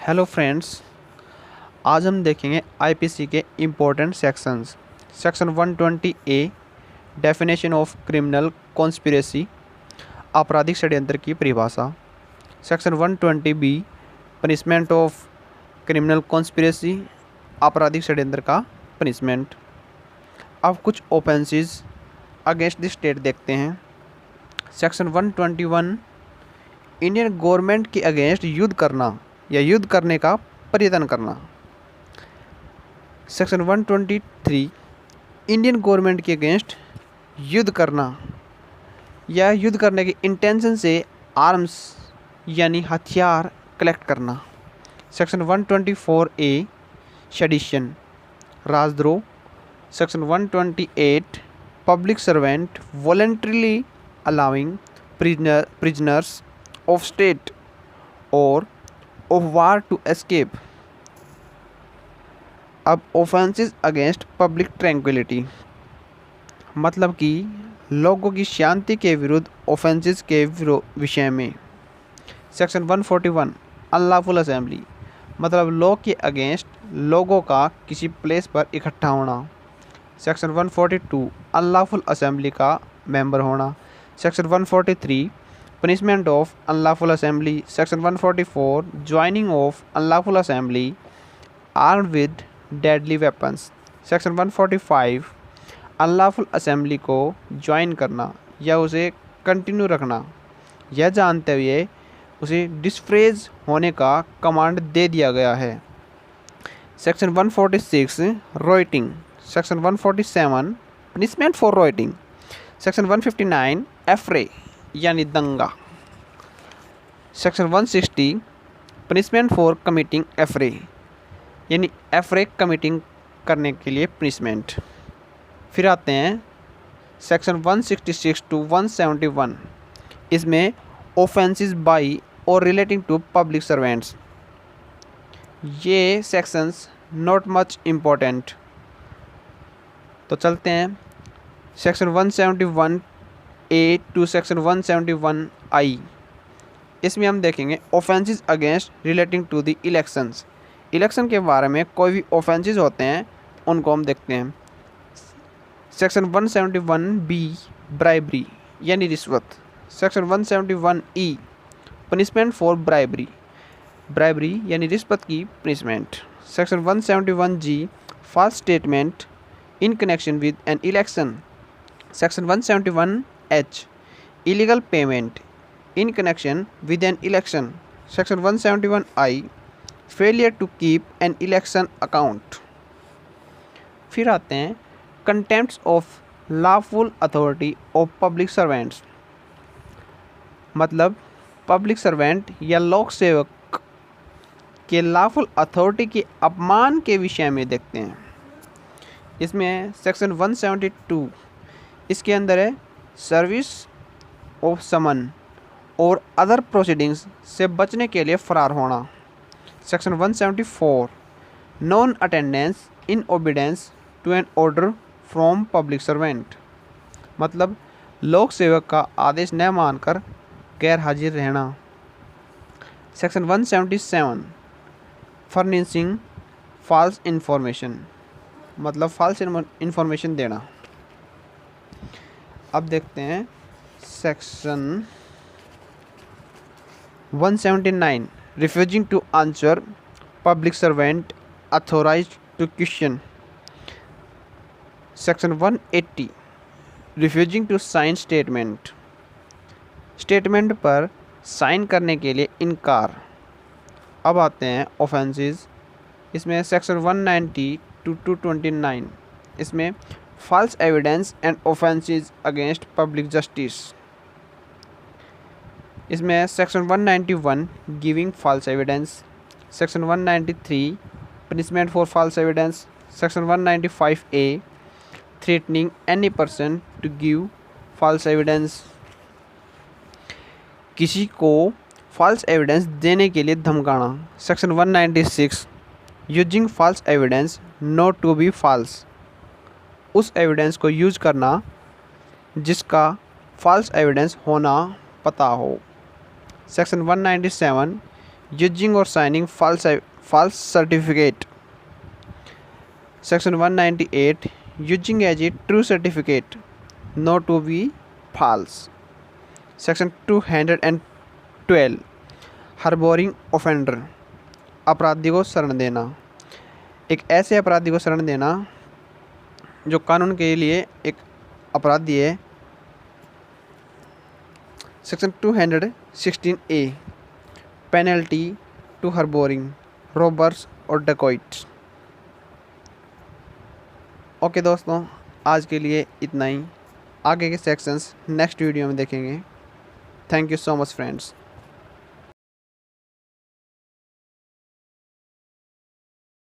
Hello friends, आज हम देखेंगे आईपीसी के important sections. Section 120 A definition of criminal conspiracy, आपराधिक षड्यंत्र की परिभाषा। Section 120 B punishment of criminal conspiracy, आपराधिक षड्यंत्र का पनिशमेंट। अब कुछ ऑफेंसेस अगेंस्ट द स्टेट देखते हैं। सेक्शन 121 इंडियन गवर्नमेंट के अगेंस्ट युद्ध करना या युद्ध करने का प्रयत्न करना। सेक्शन 123 इंडियन गवर्नमेंट के अगेंस्ट युद्ध करना या युद्ध करने के इंटेंशन से आर्म्स यानी हथियार कलेक्ट करना। सेक्शन 124 ए सेडिशन, राजद्रोह। Section 128 public servant voluntarily allowing prisoners of state or of war to escape। अब ऑफेंसेस अगेंस्ट पब्लिक ट्रैंक्विलिटी, मतलब कि लोगों की शांति के विरुद्ध ऑफेंसेस के विषय में। सेक्शन 141 अनलॉफुल असेंबली, मतलब लॉ के अगेंस्ट लोगों का किसी प्लेस पर इकट्ठा होना। सेक्शन 142 अनलॉफुल असेंबली का मेंबर होना। Section 143 punishment of unlawful assembly. Section 144 joining of unlawful assembly armed with deadly weapons. Section 145 unlawful assembly को ज्वाइन करना या उसे कंटिन्यू रखना यह जानते हुए उसे डिस्फ्रेज होने का कमांड दे दिया गया है। Section 146 rioting. Section 147 punishment for rioting. Section 159 affray यानी दंगा। Section 160 punishment for committing affray, यानी एफ्रे कमिटिंग करने के लिए पनिशमेंट। फिर आते हैं सेक्शन 166 टू 171, इसमें ऑफेंसेस बाई और रिलेटिंग टू पब्लिक सर्वेंट्स। ये सेक्शंस नॉट मच इम्पोर्टेंट, तो चलते हैं section 171 A to section 171 I. इसमें हम देखेंगे offences against relating to the elections. Election के बारे में कोई भी ऑफेंसेस होते हैं उनको हम देखते हैं। सेक्शन 171 बी ब्राइबरी यानी रिश्वत। Section 171 E punishment for bribery, bribery यानी रिश्वत की punishment. Section 171 G false statement in connection with an election. Section 171 H illegal payment in connection with an election. Section 171 I failure to keep an election account. फिर आते हैं contempt of lawful authority of public servants, मतलब public servant या लोक सेवक के lawful authority के अपमान के विषय में देखते हैं। इसमें सेक्शन 172 इसके अंदर है सर्विस ऑफ समन और अदर प्रोसीडिंग्स से बचने के लिए फरार होना। Section 174 non attendance in obedience to an order from public servant, मतलब लोक सेवक का आदेश न मानकर गैर हाजिर रहना। सेक्शन 177 फर्निशिंग फॉल्स इंफॉर्मेशन, मतलब फॉल्स इंफॉर्मेशन देना। अब देखते हैं section 179 refusing to answer public servant authorised to question. Section 180 refusing to sign statement, statement पर साइन करने के लिए इनकार। अब आते हैं ऑफेंसेस। इसमें सेक्शन 190 टू 229, इसमें false evidence and offences against public justice. इसमें section 191 giving false evidence. Section 193 punishment for false evidence. Section 195 A threatening any person to give false evidence, किसी को फॉल्स एविडेंस देने के लिए धमकाना। Section 196 using false evidence not to be false, उस evidence को use करना जिसका फॉल्स एविडेंस होना पता हो। सेक्शन 197 यूजिंग और signing false certificate. Section 198, using as a true certificate, not to be false. Section 212, harboring offender, अपराधी को शरण देना, एक ऐसे अपराधी को शरण देना जो कानून के लिए एक अपराधी है। Section 216A, penalty to harbouring robbers और डकॉइट्स। ओके दोस्तों, आज के लिए इतना ही। आगे के सेक्शंस नेक्स्ट वीडियो में देखेंगे। Thank you so much friends.